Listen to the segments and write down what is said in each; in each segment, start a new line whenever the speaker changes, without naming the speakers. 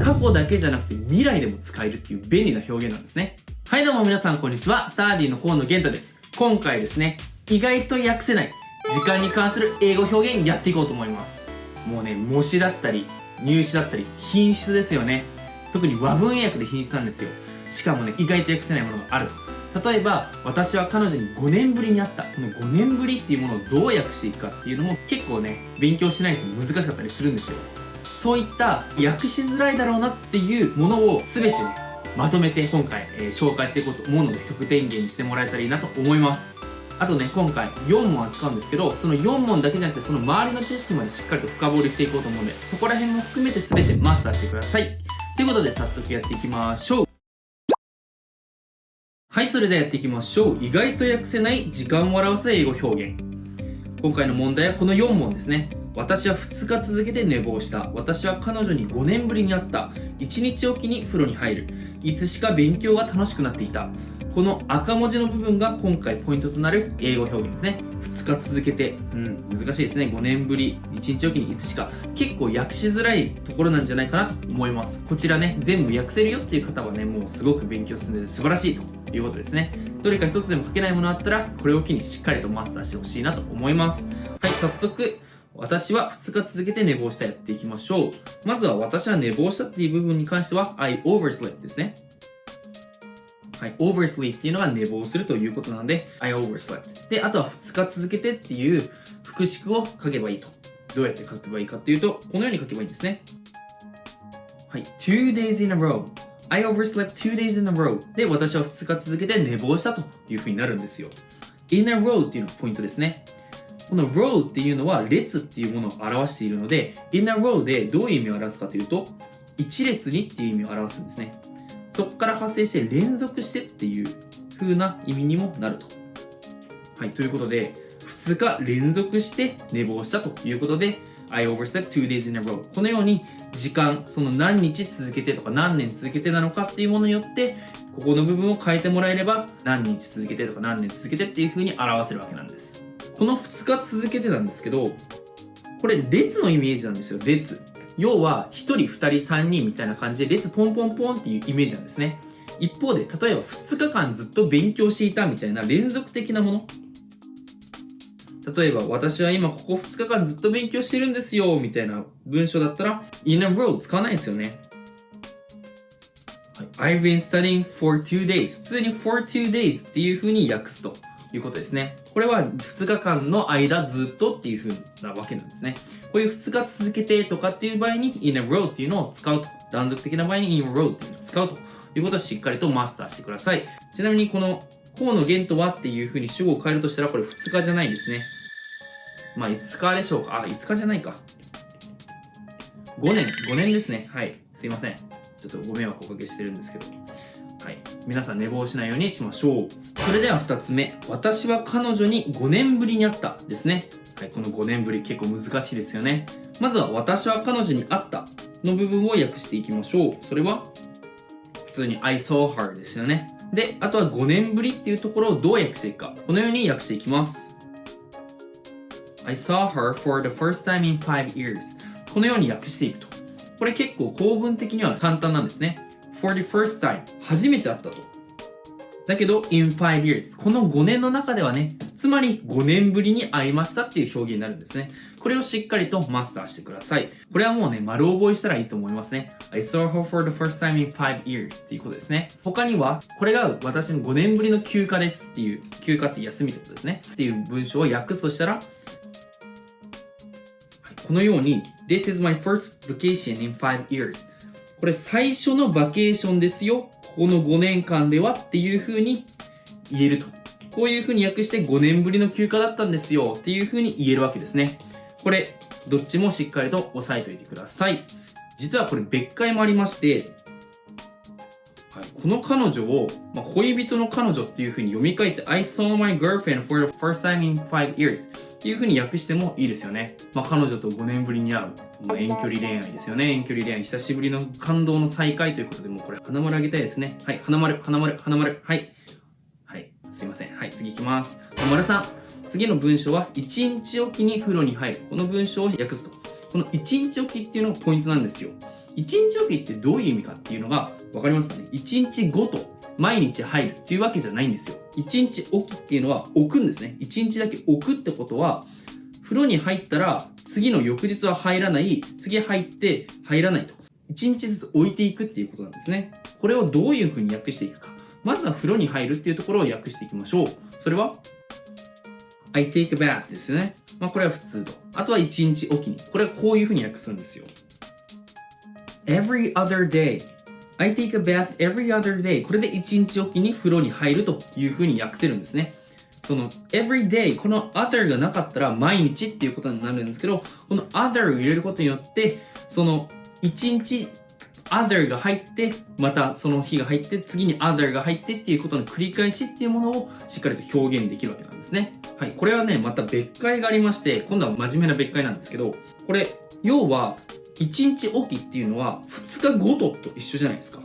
過去だけじゃなくて未来でも使えるっていう便利な表現なんですね。はいどうも皆さんこんにちは。スターディの河野玄太です。今回ですね、意外と訳せない時間に関する英語表現やっていこうと思います。もうね、模試だったり入試だったり品質ですよね。特に和文訳で品質なんですよ。しかもね、意外と訳せないものがあると。例えば、私は彼女に5年ぶりに会った。この5年ぶりっていうものをどう訳していくかっていうのも結構ね、勉強しないと難しかったりするんですよ。そういった訳しづらいだろうなっていうものを全てね、まとめて今回、紹介していこうと思うので、得点源にしてもらえたらいいなと思います。あとね、今回4問扱うんですけど、その4問だけじゃなくて、その周りの知識までしっかりと深掘りしていこうと思うので、そこら辺も含めて全てマスターしてください。ということで、早速やっていきましょう。はい、それではやっていきましょう。意外と訳せない時間を表す英語表現。今回の問題はこの4問ですね。私は2日続けて寝坊した。私は彼女に5年ぶりに会った。1日おきに風呂に入る。いつしか勉強が楽しくなっていた。この赤文字の部分が今回ポイントとなる英語表現ですね。2日続けて。難しいですね。5年ぶり、1日おきにいつしか。結構訳しづらいところなんじゃないかなと思います。こちらね、全部訳せるよっていう方はね、もうすごく勉強進んでて素晴らしいということですね。どれか一つでも書けないものあったら、これを機にしっかりとマスターしてほしいなと思います。はい、早速、私は2日続けて寝坊したやっていきましょう。まずは私は寝坊したっていう部分に関しては I overslept ですね。はい、oversleep っていうのが寝坊するということなので I overslept。で、あとは2日続けてっていう副詞を書けばいいと。どうやって書けばいいかっていうと、このように書けばいいんですね。はい、2 days in a row。I overslept 2 days in a row で私は2日続けて寝坊したという風になるんですよ。in a row っていうのがポイントですね。この row っていうのは列っていうものを表しているので in a row でどういう意味を表すかというと一列にっていう意味を表すんですね。そこから派生して連続してっていう風な意味にもなると。はい、ということで2日連続して寝坊したということで I overslept 2 days in a row。 このように時間、その何日続けてとか何年続けてなのかっていうものによってここの部分を変えてもらえれば何日続けてとか何年続けてっていう風に表せるわけなんです。この2日続けてなんですけど、これ列のイメージなんですよ。列。要は1人2人3人みたいな感じで列ポンポンポンっていうイメージなんですね。一方で例えば2日間ずっと勉強していたみたいな連続的なもの、例えば私は今ここ2日間ずっと勉強してるんですよみたいな文章だったら in a row 使わないですよね。はい、I've been studying for 2 days。 普通に for 2 days っていう風に訳すということですね。これは2日間の間ずっとっていう風なわけなんですね。こういう2日続けてとかっていう場合に in a row っていうのを使うと。断続的な場合に in a row っていうのを使うということをしっかりとマスターしてください。ちなみにこの河野玄斗はっていう風に主語を変えるとしたらこれ2日じゃないですね。まあ5日でしょうか。5日じゃないか。5年ですね。はい。すいません。ちょっとご迷惑をおかけしてるんですけど。はい。皆さん寝坊しないようにしましょう。それでは2つ目。私は彼女に5年ぶりに会ったですね。はい。この5年ぶり結構難しいですよね。まずは私は彼女に会ったの部分を訳していきましょう。それは普通に I saw her ですよね。で、あとは5年ぶりっていうところをどう訳していくか。このように訳していきます。I saw her for the first time in 5 years。このように訳していくと。これ結構構文的には簡単なんですね。for the first time。初めて会ったと。だけど、in 5 years。この5年の中ではね、つまり5年ぶりに会いましたっていう表現になるんですね。これをしっかりとマスターしてください。これはもうね、丸覚えしたらいいと思いますね。I saw her for the first time in 5 years っていうことですね。他には、これが私の5年ぶりの休暇ですっていう、休暇って休みってことですね。っていう文章を訳すとしたら、このように This is my first vacation in 5 years。 これ最初のバケーションですよ。この5年間ではっていう風に言えると。こういう風に訳して5年ぶりの休暇だったんですよっていう風に言えるわけですね。これどっちもしっかりと押さえておいてください。実はこれ別解もありまして、はい、この彼女を、恋人の彼女っていう風に読み替えて I saw my girlfriend for the first time in 5 yearsっていう風に訳してもいいですよね。彼女と5年ぶりに会う。遠距離恋愛ですよね。遠距離恋愛。久しぶりの感動の再会ということで、もうこれ、花丸あげたいですね。はい、花丸。はい。はい、すいません。はい、次行きます。花丸さん。次の文章は、1日おきに風呂に入る。この文章を訳すと。この1日おきっていうのがポイントなんですよ。1日おきってどういう意味かっていうのが分かりますかね。1日ごと毎日入るっていうわけじゃないんですよ。1日おきっていうのは置くんですね。1日だけ置くってことは、風呂に入ったら次の翌日は入らない、次入って入らないと。1日ずつ置いていくっていうことなんですね。これをどういう風に訳していくか。まずは風呂に入るっていうところを訳していきましょう。それはI take a bath ですね。これは普通と。あとは1日おきに。これはこういう風に訳すんですよ。Every other day。I take a bath every other day。これで1日おきに風呂に入るという風に訳せるんですね。その every day、この other がなかったら毎日っていうことになるんですけど、この other を入れることによって、その1日 other が入って、またその日が入って、次に other が入ってっていうことの繰り返しっていうものをしっかりと表現できるわけなんですね。はい。これはね、また別解がありまして、今度は真面目な別解なんですけど、これ、要は、1日おきっていうのは2日ごとと一緒じゃないですか。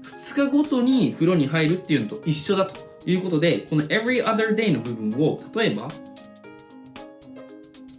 2日ごとに風呂に入るっていうのと一緒だということで、この every other day の部分を、例えば、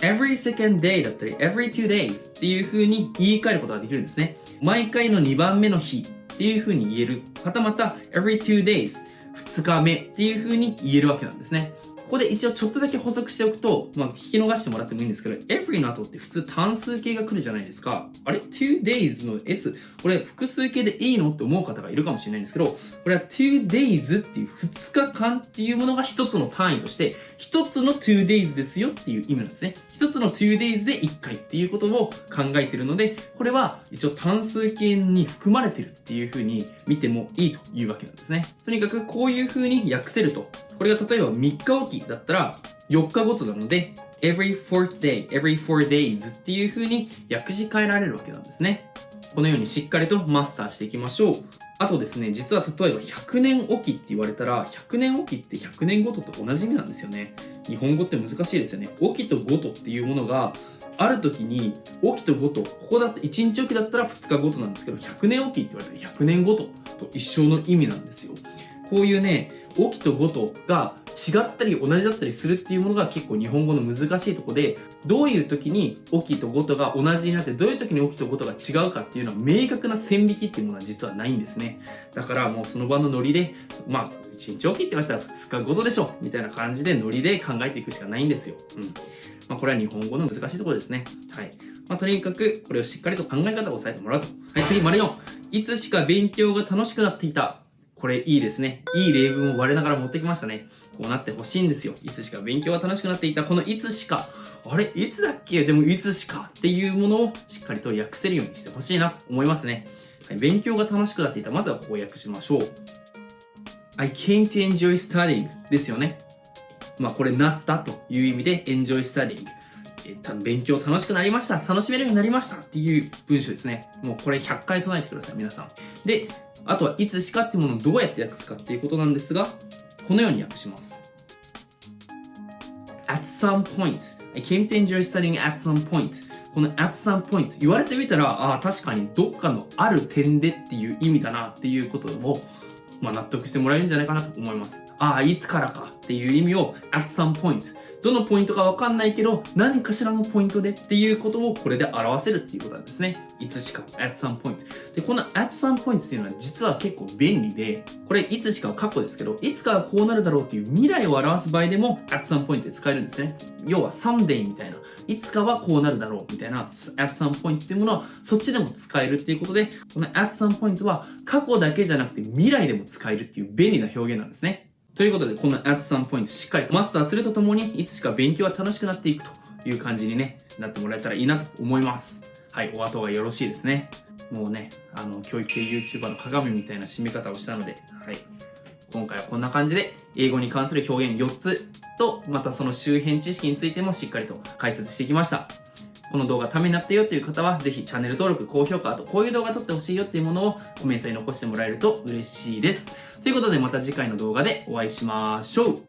every second day だったり every 2 days っていう風に言い換えることができるんですね。毎回の2番目の日っていう風に言える。はたまた every 2 days 2日目っていう風に言えるわけなんですね。ここで一応ちょっとだけ補足しておくと、聞き逃してもらってもいいんですけど、every の後って普通単数形が来るじゃないですか。あれ ?2 days の s。これ複数形でいいのって思う方がいるかもしれないんですけど、これは2 days っていう2日間っていうものが一つの単位として、一つの2 days ですよっていう意味なんですね。一つの2 days で1回っていうことを考えているので、これは一応単数形に含まれてるっていう風に見てもいいというわけなんですね。とにかくこういう風に訳せると、これが例えば3日おきだったら4日ごとなので every fourth day, every 4 days っていう風に訳し変えられるわけなんですね。このようにしっかりとマスターしていきましょう。あとですね、実は例えば100年おきって言われたら、100年おきって100年ごとと同じ意味なんですよね。日本語って難しいですよね。おきとごとっていうものがある時に、おきとごと、ここだって1日おきだったら2日ごとなんですけど、100年おきって言われたら100年ごとと一緒の意味なんですよ。こういうね、おきとごとが違ったり同じだったりするっていうものが結構日本語の難しいところで、どういう時におきとごとが同じになって、どういう時におきとごとが違うかっていうのは明確な線引きっていうものは実はないんですね。だからもうその場のノリで、1日おきって言われたら2日ごとでしょみたいな感じでノリで考えていくしかないんですよ。これは日本語の難しいところですね。はい。とにかくこれをしっかりと考え方を押さえてもらうと。はい、次、丸4。いつしか勉強が楽しくなっていた。これいいですね。いい例文を我ながら持ってきましたね。こうなってほしいんですよ。いつしか勉強が楽しくなっていた。このいつしか。あれいつだっけでもいつしかっていうものをしっかりと訳せるようにしてほしいなと思いますね。はい、勉強が楽しくなっていた。まずはここを訳しましょう。I came to enjoy studying ですよね。これなったという意味で enjoy studying。勉強楽しくなりました。楽しめるようになりましたっていう文章ですね。もうこれ100回唱えてください、皆さん。で、あとはいつしかっていうものをどうやって訳すかっていうことなんですが、このように訳します。At some point, I came to enjoy studying at some point. この at some point 言われてみたら、確かにどっかのある点でっていう意味だなっていうことを、納得してもらえるんじゃないかなと思います。いつからかっていう意味を at some point。どのポイントかわかんないけど、何かしらのポイントでっていうことをこれで表せるっていうことなんですね。いつしか at some point。で、この at some point っていうのは実は結構便利で、これいつしかは過去ですけど、いつかはこうなるだろうっていう未来を表す場合でも at some point で使えるんですね。要は someday みたいな、いつかはこうなるだろうみたいな at some point っていうものはそっちでも使えるっていうことで、この at some point は過去だけじゃなくて未来でも使えるっていう便利な表現なんですね。ということで、この at some point しっかりとマスターするとともに、いつしか勉強が楽しくなっていくという感じになってもらえたらいいなと思います。はい、お後がよろしいですね。もうね、教育系 YouTuber の鏡みたいな締め方をしたので、はい。今回はこんな感じで、英語に関する表現4つと、またその周辺知識についてもしっかりと解説してきました。この動画ためになったよという方は、ぜひチャンネル登録、高評価、あとこういう動画撮ってほしいよっていうものをコメントに残してもらえると嬉しいです。ということでまた次回の動画でお会いしましょう。